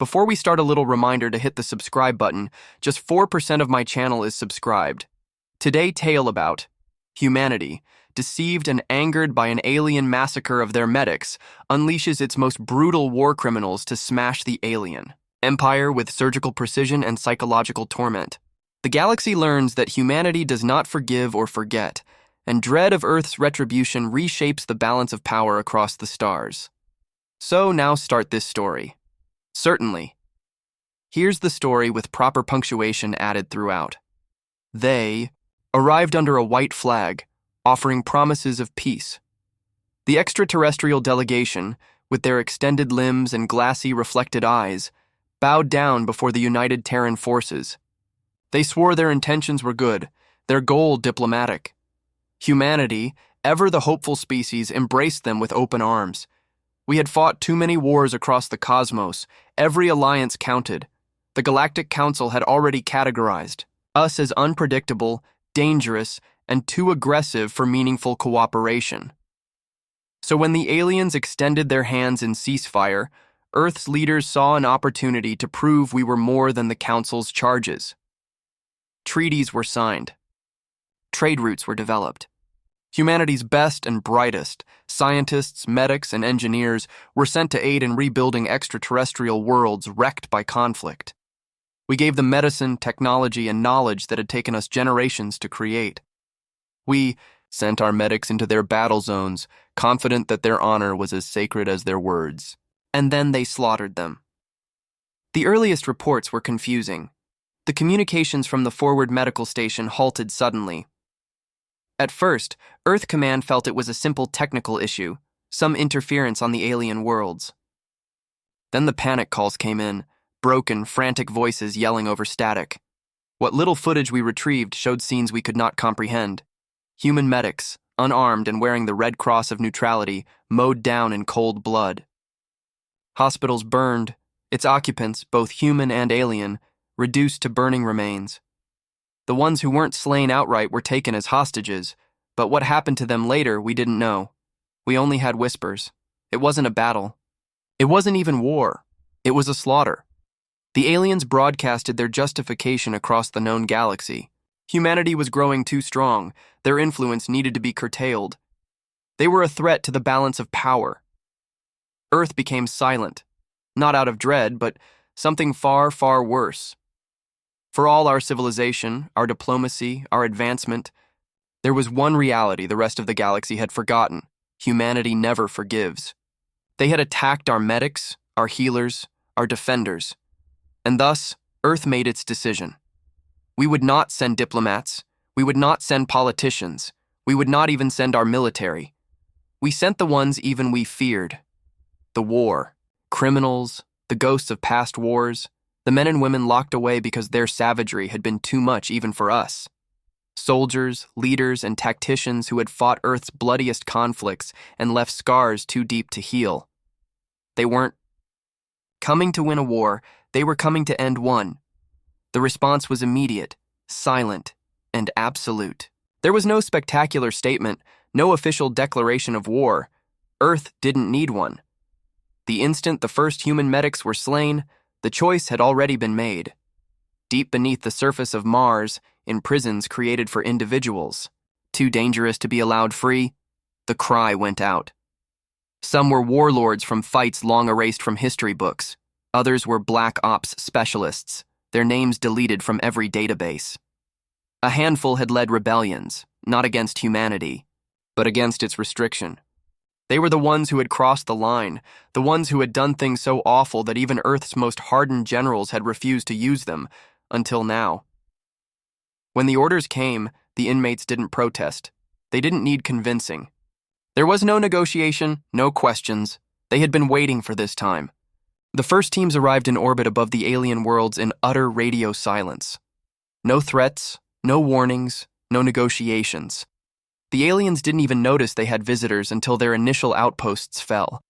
Before we start, a little reminder to hit the subscribe button. Just 4% of my channel is subscribed. Today, tale about humanity, deceived and angered by an alien massacre of their medics, unleashes its most brutal war criminals to smash the alien empire with surgical precision and psychological torment. The galaxy learns that humanity does not forgive or forget, and dread of Earth's retribution reshapes the balance of power across the stars. So now start this story. Certainly. Here's the story with proper punctuation added throughout. They arrived under a white flag, offering promises of peace. The extraterrestrial delegation, with their extended limbs and glassy reflected eyes, bowed down before the united Terran forces. They swore their intentions were good, their goal diplomatic. Humanity, ever the hopeful species, embraced them with open arms. We had fought too many wars across the cosmos. Every alliance counted. The Galactic Council had already categorized us as unpredictable, dangerous, and too aggressive for meaningful cooperation. So when the aliens extended their hands in ceasefire, Earth's leaders saw an opportunity to prove we were more than the Council's charges. Treaties were signed. Trade routes were developed. Humanity's best and brightest, scientists, medics, and engineers, were sent to aid in rebuilding extraterrestrial worlds wrecked by conflict. We gave them medicine, technology, and knowledge that had taken us generations to create. We sent our medics into their battle zones, confident that their honor was as sacred as their words. And then they slaughtered them. The earliest reports were confusing. The communications from the forward medical station halted suddenly. At first, Earth Command felt it was a simple technical issue, some interference on the alien worlds. Then the panic calls came in, broken, frantic voices yelling over static. What little footage we retrieved showed scenes we could not comprehend. Human medics, unarmed and wearing the Red Cross of neutrality, mowed down in cold blood. Hospitals burned, its occupants, both human and alien, reduced to burning remains. The ones who weren't slain outright were taken as hostages, but what happened to them later we didn't know. We only had whispers. It wasn't a battle. It wasn't even war. It was a slaughter. The aliens broadcasted their justification across the known galaxy. Humanity was growing too strong. Their influence needed to be curtailed. They were a threat to the balance of power. Earth became silent, not out of dread, but something far, far worse. For all our civilization, our diplomacy, our advancement, there was one reality the rest of the galaxy had forgotten. Humanity never forgives. They had attacked our medics, our healers, our defenders, and thus, Earth made its decision. We would not send diplomats. We would not send politicians. We would not even send our military. We sent the ones even we feared. The war, criminals, the ghosts of past wars, the men and women locked away because their savagery had been too much even for us. Soldiers, leaders, and tacticians who had fought Earth's bloodiest conflicts and left scars too deep to heal. They weren't coming to win a war, they were coming to end one. The response was immediate, silent, and absolute. There was no spectacular statement, no official declaration of war. Earth didn't need one. The instant the first human medics were slain, the choice had already been made. Deep beneath the surface of Mars, in prisons created for individuals, too dangerous to be allowed free, the cry went out. Some were warlords from fights long erased from history books. Others were black ops specialists, their names deleted from every database. A handful had led rebellions, not against humanity, but against its restriction. They were the ones who had crossed the line, the ones who had done things so awful that even Earth's most hardened generals had refused to use them, until now. When the orders came, the inmates didn't protest. They didn't need convincing. There was no negotiation, no questions. They had been waiting for this time. The first teams arrived in orbit above the alien worlds in utter radio silence. No threats, no warnings, no negotiations. The aliens didn't even notice they had visitors until their initial outposts fell.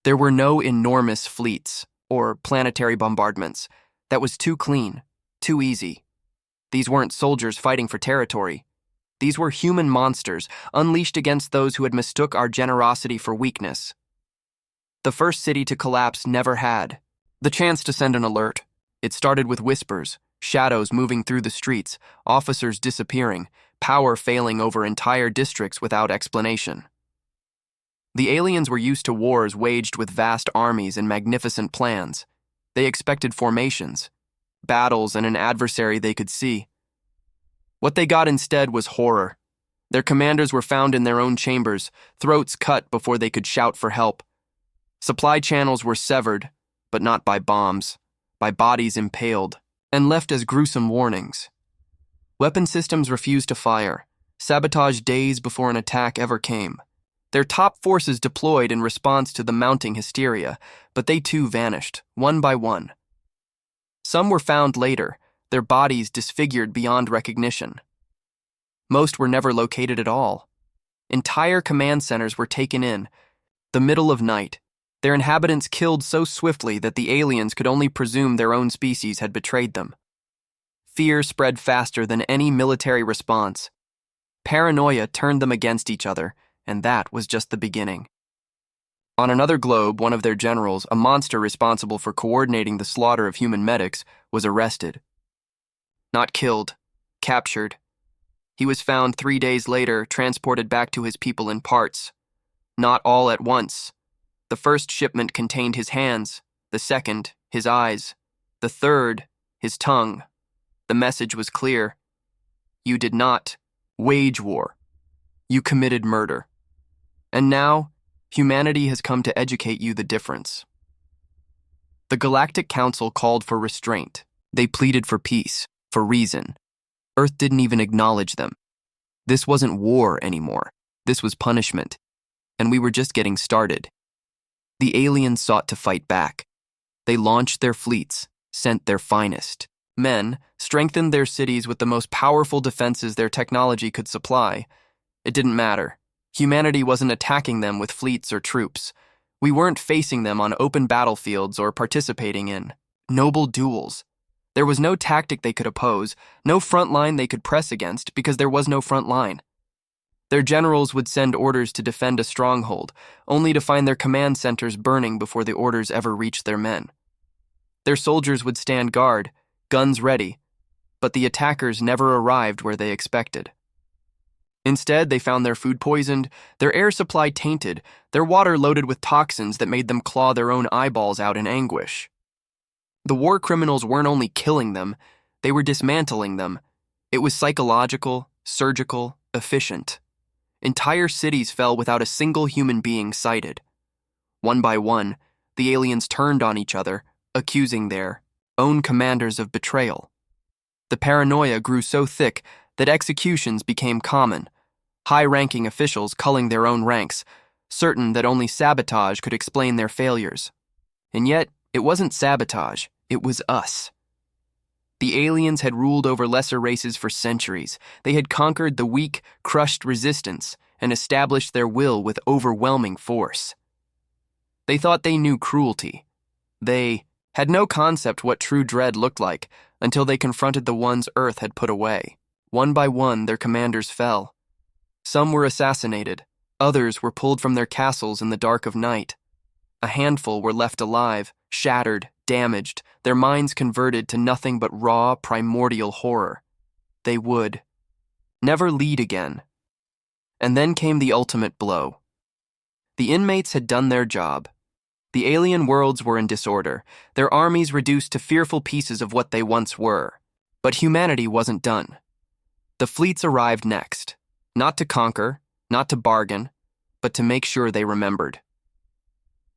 There were no enormous fleets or planetary bombardments. That was too clean, too easy. These weren't soldiers fighting for territory. These were human monsters, unleashed against those who had mistook our generosity for weakness. The first city to collapse never had. The chance to send an alert. It started with whispers, shadows moving through the streets, officers disappearing, power failing over entire districts without explanation. The aliens were used to wars waged with vast armies and magnificent plans. They expected formations, battles, and an adversary they could see. What they got instead was horror. Their commanders were found in their own chambers, throats cut before they could shout for help. Supply channels were severed, but not by bombs, by bodies impaled, and left as gruesome warnings. Weapon systems refused to fire, sabotaged days before an attack ever came. Their top forces deployed in response to the mounting hysteria, but they too vanished, one by one. Some were found later, their bodies disfigured beyond recognition. Most were never located at all. Entire command centers were taken in, the middle of night, their inhabitants killed so swiftly that the aliens could only presume their own species had betrayed them. Fear spread faster than any military response. Paranoia turned them against each other, and that was just the beginning. On another globe, one of their generals, a monster responsible for coordinating the slaughter of human medics, was arrested. Not killed, captured. He was found 3 days later, transported back to his people in parts. Not all at once. The first shipment contained his hands, the second, his eyes, the third, his tongue. The message was clear. You did not wage war. You committed murder. And now, humanity has come to educate you the difference. The Galactic Council called for restraint. They pleaded for peace, for reason. Earth didn't even acknowledge them. This wasn't war anymore. This was punishment. And we were just getting started. The aliens sought to fight back. They launched their fleets, sent their finest. Men strengthened their cities with the most powerful defenses their technology could supply. It didn't matter. Humanity wasn't attacking them with fleets or troops. We weren't facing them on open battlefields or participating in noble duels. There was no tactic they could oppose, no front line they could press against because there was no front line. Their generals would send orders to defend a stronghold, only to find their command centers burning before the orders ever reached their men. Their soldiers would stand guard, guns ready, but the attackers never arrived where they expected. Instead, they found their food poisoned, their air supply tainted, their water loaded with toxins that made them claw their own eyeballs out in anguish. The war criminals weren't only killing them, they were dismantling them. It was psychological, surgical, efficient. Entire cities fell without a single human being sighted. One by one, the aliens turned on each other, accusing their own commanders of betrayal. The paranoia grew so thick that executions became common, high-ranking officials culling their own ranks, certain that only sabotage could explain their failures. And yet, it wasn't sabotage, it was us. The aliens had ruled over lesser races for centuries. They had conquered the weak, crushed resistance and established their will with overwhelming force. They thought they knew cruelty. They had no concept what true dread looked like until they confronted the ones Earth had put away. One by one, their commanders fell. Some were assassinated. Others were pulled from their castles in the dark of night. A handful were left alive, shattered, damaged, their minds converted to nothing but raw, primordial horror. They would never lead again. And then came the ultimate blow. The inmates had done their job. The alien worlds were in disorder, their armies reduced to fearful pieces of what they once were. But humanity wasn't done. The fleets arrived next, not to conquer, not to bargain, but to make sure they remembered.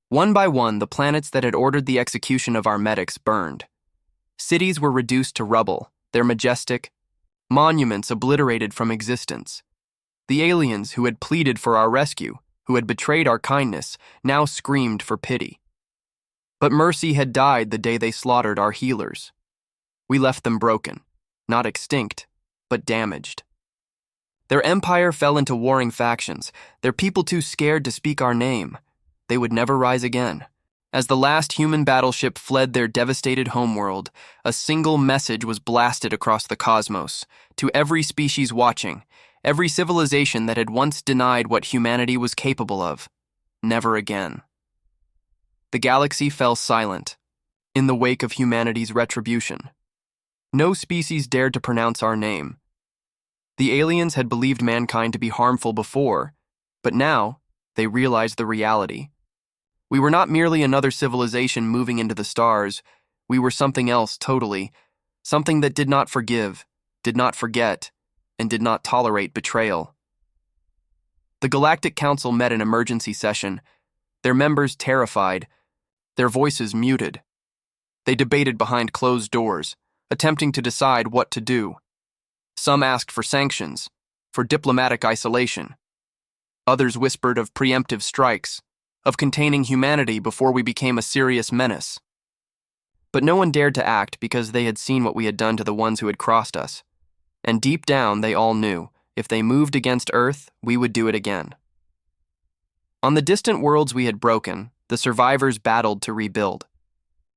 One by one, the planets that had ordered the execution of our medics burned. Cities were reduced to rubble, their majestic monuments obliterated from existence. The aliens who had pleaded for our rescue, who had betrayed our kindness, now screamed for pity. But mercy had died the day they slaughtered our healers. We left them broken, not extinct, but damaged. Their empire fell into warring factions, their people too scared to speak our name. They would never rise again. As the last human battleship fled their devastated homeworld, a single message was blasted across the cosmos, to every species watching, every civilization that had once denied what humanity was capable of. Never again. The galaxy fell silent. in the wake of humanity's retribution. No species dared to pronounce our name. The aliens had believed mankind to be harmful before, but now they realized the reality. We were not merely another civilization moving into the stars. We were something else totally, something that did not forgive, did not forget, and did not tolerate betrayal. The Galactic Council met in emergency session, their members terrified, their voices muted. They debated behind closed doors, attempting to decide what to do. Some asked for sanctions, for diplomatic isolation. Others whispered of preemptive strikes, of containing humanity before we became a serious menace. But no one dared to act because they had seen what we had done to the ones who had crossed us. And deep down, they all knew, if they moved against Earth, we would do it again. On the distant worlds we had broken, the survivors battled to rebuild.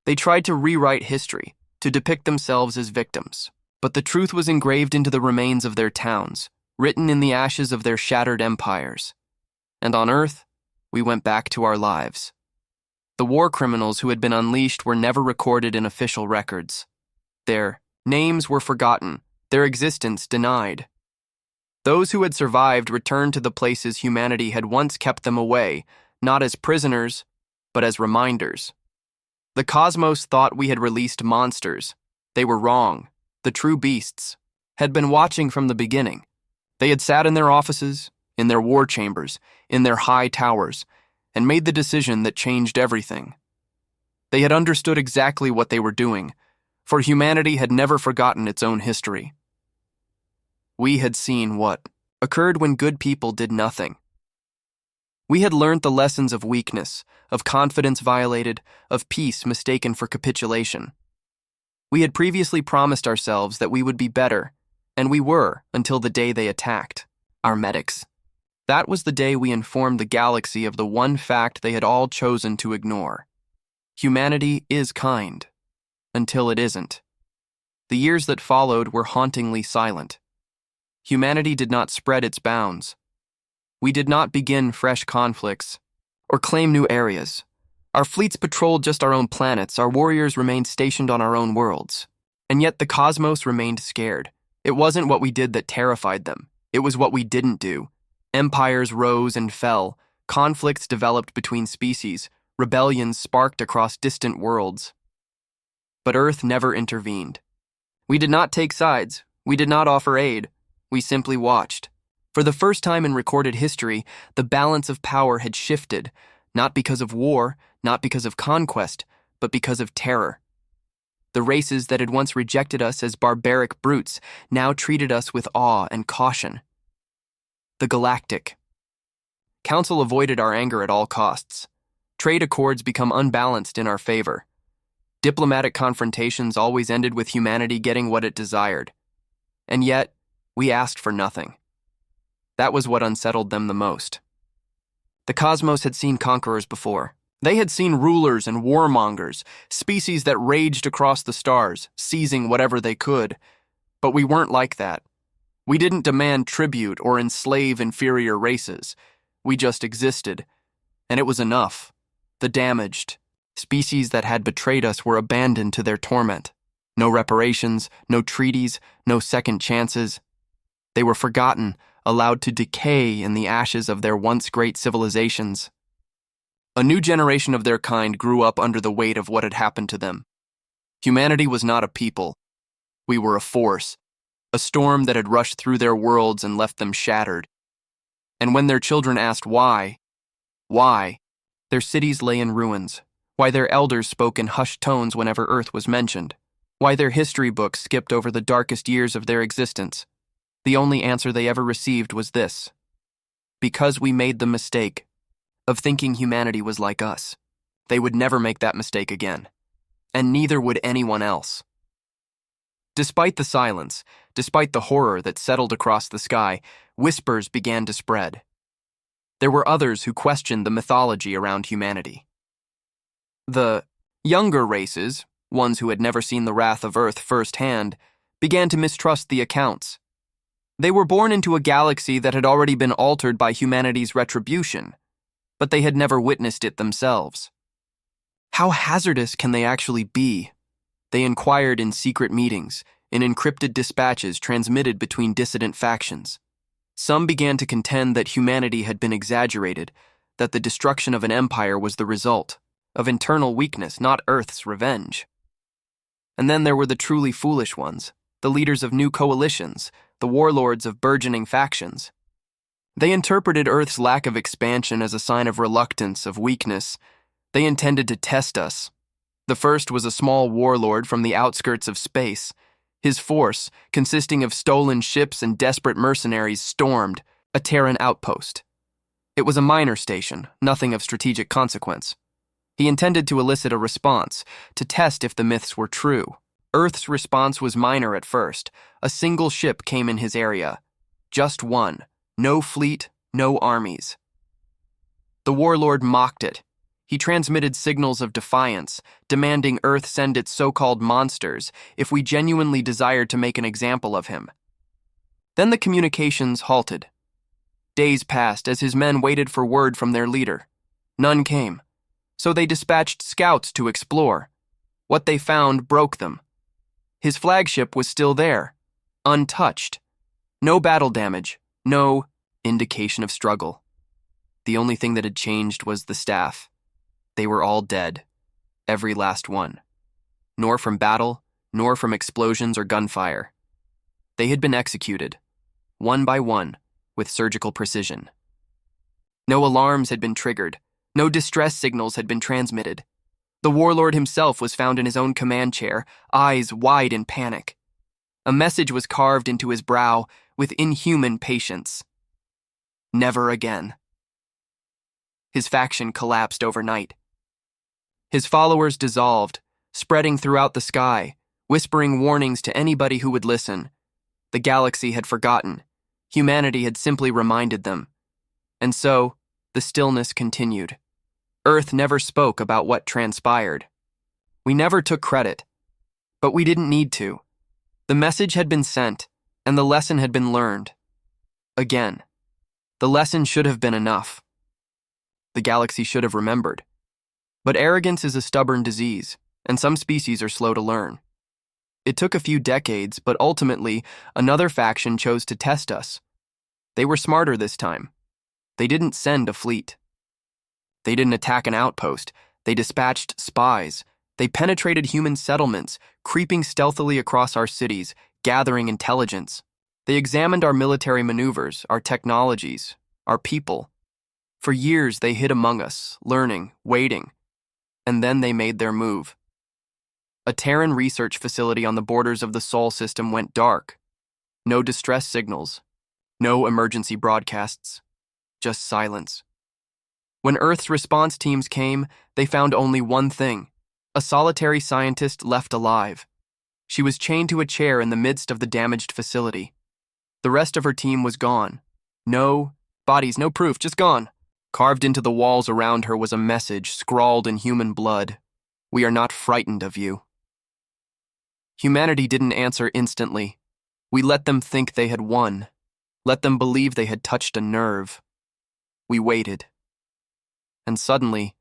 They tried to rewrite history, to depict themselves as victims. But the truth was engraved into the remains of their towns, written in the ashes of their shattered empires. And on Earth, we went back to our lives. The war criminals who had been unleashed were never recorded in official records. Their names were forgotten, their existence denied. Those who had survived returned to the places humanity had once kept them away, not as prisoners, but as reminders. The cosmos thought we had released monsters. They were wrong. The true beasts had been watching from the beginning. They had sat in their offices, in their war chambers, in their high towers, and made the decision that changed everything. They had understood exactly what they were doing, for humanity had never forgotten its own history. We had seen what occurred when good people did nothing. We had learned the lessons of weakness, of confidence violated, of peace mistaken for capitulation. We had previously promised ourselves that we would be better, and we were until the day they attacked, our medics. That was the day we informed the galaxy of the one fact they had all chosen to ignore. Humanity is kind, until it isn't. The years that followed were hauntingly silent. Humanity did not spread its bounds. We did not begin fresh conflicts or claim new areas. Our fleets patrolled just our own planets, our warriors remained stationed on our own worlds. And yet the cosmos remained scared. It wasn't what we did that terrified them. It was what we didn't do. Empires rose and fell, conflicts developed between species, rebellions sparked across distant worlds. But Earth never intervened. We did not take sides. We did not offer aid. We simply watched. For the first time in recorded history, the balance of power had shifted, not because of war, not because of conquest, but because of terror. The races that had once rejected us as barbaric brutes now treated us with awe and caution. The Galactic Council avoided our anger at all costs. Trade accords become unbalanced in our favor. Diplomatic confrontations always ended with humanity getting what it desired. And yet, we asked for nothing. That was what unsettled them the most. The cosmos had seen conquerors before. They had seen rulers and warmongers, species that raged across the stars, seizing whatever they could. But we weren't like that. We didn't demand tribute or enslave inferior races. We just existed. And it was enough. The damaged species that had betrayed us were abandoned to their torment. No reparations, no treaties, no second chances. They were forgotten, allowed to decay in the ashes of their once great civilizations. A new generation of their kind grew up under the weight of what had happened to them. Humanity was not a people. We were a force, a storm that had rushed through their worlds and left them shattered. And when their children asked why, their cities lay in ruins, why their elders spoke in hushed tones whenever Earth was mentioned, why their history books skipped over the darkest years of their existence, the only answer they ever received was this: because we made the mistake of thinking humanity was like us. They would never make that mistake again, and neither would anyone else. Despite the silence, despite the horror that settled across the sky, whispers began to spread. There were others who questioned the mythology around humanity. The younger races, ones who had never seen the wrath of Earth firsthand, began to mistrust the accounts. They were born into a galaxy that had already been altered by humanity's retribution, but they had never witnessed it themselves. How hazardous can they actually be? They inquired in secret meetings, in encrypted dispatches transmitted between dissident factions. Some began to contend that humanity had been exaggerated, that the destruction of an empire was the result of internal weakness, not Earth's revenge. And then there were the truly foolish ones, the leaders of new coalitions, the warlords of burgeoning factions. They interpreted Earth's lack of expansion as a sign of reluctance, of weakness. They intended to test us. The first was a small warlord from the outskirts of space. His force, consisting of stolen ships and desperate mercenaries, stormed a Terran outpost. It was a minor station, nothing of strategic consequence. He intended to elicit a response, to test if the myths were true. Earth's response was minor at first. A single ship came in his area. Just one. No fleet, no armies. The warlord mocked it. He transmitted signals of defiance, demanding Earth send its so-called monsters if we genuinely desired to make an example of him. Then the communications halted. Days passed as his men waited for word from their leader. None came, so they dispatched scouts to explore. What they found broke them. His flagship was still there, untouched. No battle damage, no indication of struggle. The only thing that had changed was the staff. They were all dead, every last one. Nor from battle, nor from explosions or gunfire. They had been executed, one by one, with surgical precision. No alarms had been triggered, no distress signals had been transmitted. The warlord himself was found in his own command chair, eyes wide in panic. A message was carved into his brow with inhuman patience. Never again. His faction collapsed overnight. His followers dissolved, spreading throughout the sky, whispering warnings to anybody who would listen. The galaxy had forgotten. Humanity had simply reminded them. And so, the stillness continued. Earth never spoke about what transpired. We never took credit. But we didn't need to. The message had been sent, and the lesson had been learned. Again. The lesson should have been enough. The galaxy should have remembered. But arrogance is a stubborn disease, and some species are slow to learn. It took a few decades, but ultimately, another faction chose to test us. They were smarter this time. They didn't send a fleet. They didn't attack an outpost. They dispatched spies. They penetrated human settlements, creeping stealthily across our cities, gathering intelligence. They examined our military maneuvers, our technologies, our people. For years, they hid among us, learning, waiting. And then they made their move. A Terran research facility on the borders of the Sol system went dark. No distress signals. No emergency broadcasts. Just silence. When Earth's response teams came, they found only one thing: a solitary scientist left alive. She was chained to a chair in the midst of the damaged facility. The rest of her team was gone. No bodies, no proof, just gone. Carved into the walls around her was a message scrawled in human blood. We are not frightened of you. Humanity didn't answer instantly. We let them think they had won. Let them believe they had touched a nerve. We waited. And suddenly,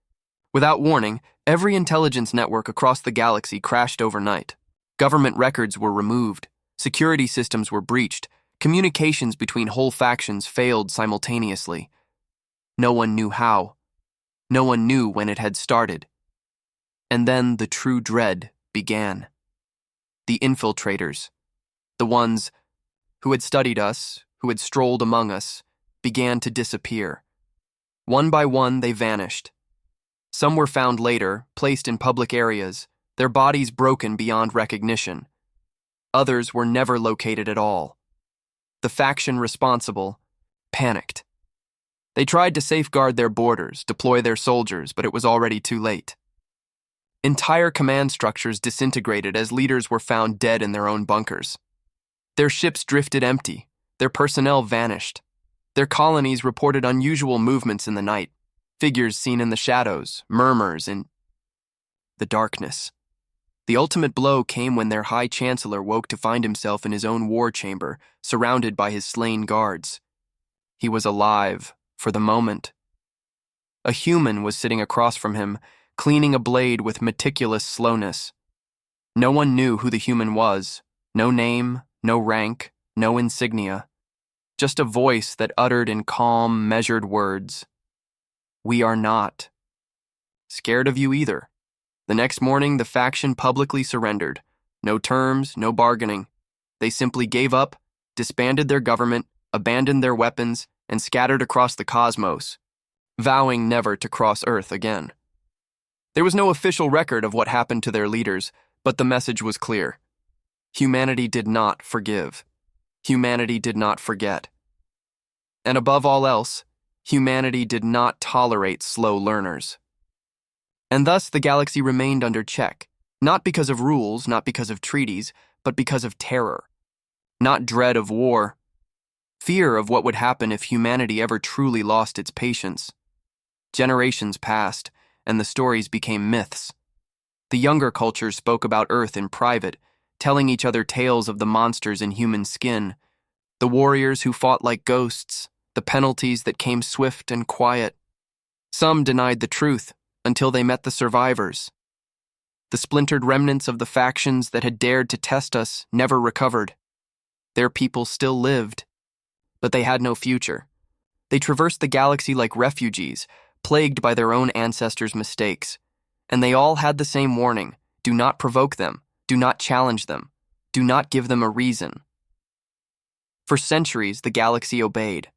without warning, every intelligence network across the galaxy crashed overnight. Government records were removed. Security systems were breached. Communications between whole factions failed simultaneously. No one knew how. No one knew when it had started. And then the true dread began. The infiltrators, the ones who had studied us, who had strolled among us, began to disappear. One by one, they vanished. Some were found later, placed in public areas, their bodies broken beyond recognition. Others were never located at all. The faction responsible panicked. They tried to safeguard their borders, deploy their soldiers, but it was already too late. Entire command structures disintegrated as leaders were found dead in their own bunkers. Their ships drifted empty. Their personnel vanished. Their colonies reported unusual movements in the night, figures seen in the shadows, murmurs in the darkness. The ultimate blow came when their High Chancellor woke to find himself in his own war chamber, surrounded by his slain guards. He was alive, for the moment. A human was sitting across from him, cleaning a blade with meticulous slowness. No one knew who the human was, no name, no rank, no insignia, just a voice that uttered in calm, measured words, "We are not scared of you either." The next morning, the faction publicly surrendered. No terms, no bargaining. They simply gave up, disbanded their government, abandoned their weapons, and scattered across the cosmos, vowing never to cross Earth again. There was no official record of what happened to their leaders, but the message was clear. Humanity did not forgive. Humanity did not forget. And above all else, humanity did not tolerate slow learners. And thus the galaxy remained under check, not because of rules, not because of treaties, but because of terror. Not dread of war, fear of what would happen if humanity ever truly lost its patience. Generations passed, and the stories became myths. The younger cultures spoke about Earth in private, telling each other tales of the monsters in human skin, the warriors who fought like ghosts, the penalties that came swift and quiet. Some denied the truth until they met the survivors. The splintered remnants of the factions that had dared to test us never recovered. Their people still lived, but they had no future. They traversed the galaxy like refugees, plagued by their own ancestors' mistakes. And they all had the same warning: do not provoke them, do not challenge them, do not give them a reason. For centuries, the galaxy obeyed,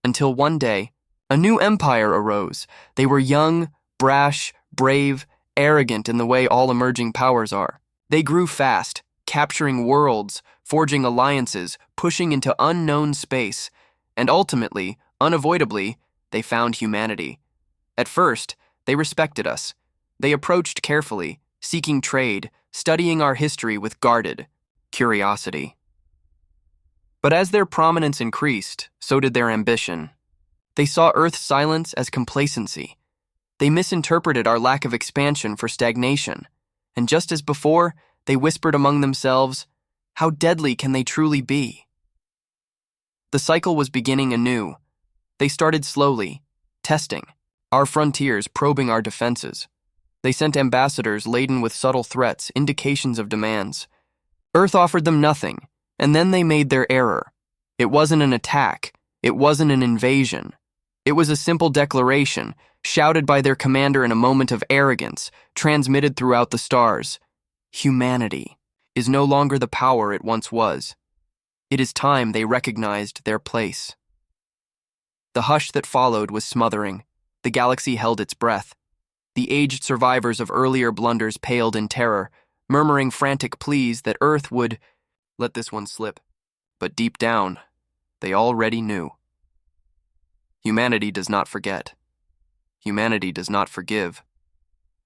until one day, a new empire arose. They were young, brash, brave, arrogant in the way all emerging powers are. They grew fast, capturing worlds, forging alliances, pushing into unknown space, and ultimately, unavoidably, they found humanity. At first, they respected us. They approached carefully, seeking trade, studying our history with guarded curiosity. But as their prominence increased, so did their ambition. They saw Earth's silence as complacency. They misinterpreted our lack of expansion for stagnation. And just as before, they whispered among themselves, "How deadly can they truly be?" The cycle was beginning anew. They started slowly, testing our frontiers, probing our defenses. They sent ambassadors laden with subtle threats, indications of demands. Earth offered them nothing, and then they made their error. It wasn't an attack. It wasn't an invasion. It was a simple declaration, shouted by their commander in a moment of arrogance, transmitted throughout the stars. Humanity is no longer the power it once was. It is time they recognized their place. The hush that followed was smothering. The galaxy held its breath. The aged survivors of earlier blunders paled in terror, murmuring frantic pleas that Earth would let this one slip. But deep down, they already knew. Humanity does not forget. Humanity does not forgive.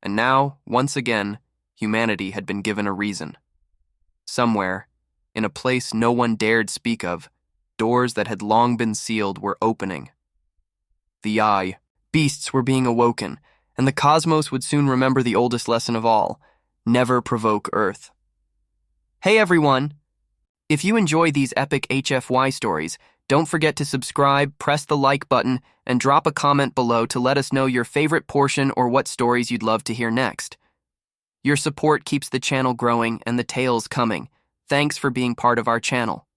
And now, once again, humanity had been given a reason. Somewhere, in a place no one dared speak of, doors that had long been sealed were opening. The eye, beasts were being awoken, and the cosmos would soon remember the oldest lesson of all: never provoke Earth. Hey everyone! If you enjoy these epic HFY stories, don't forget to subscribe, press the like button, and drop a comment below to let us know your favorite portion or what stories you'd love to hear next. Your support keeps the channel growing and the tales coming. Thanks for being part of our channel.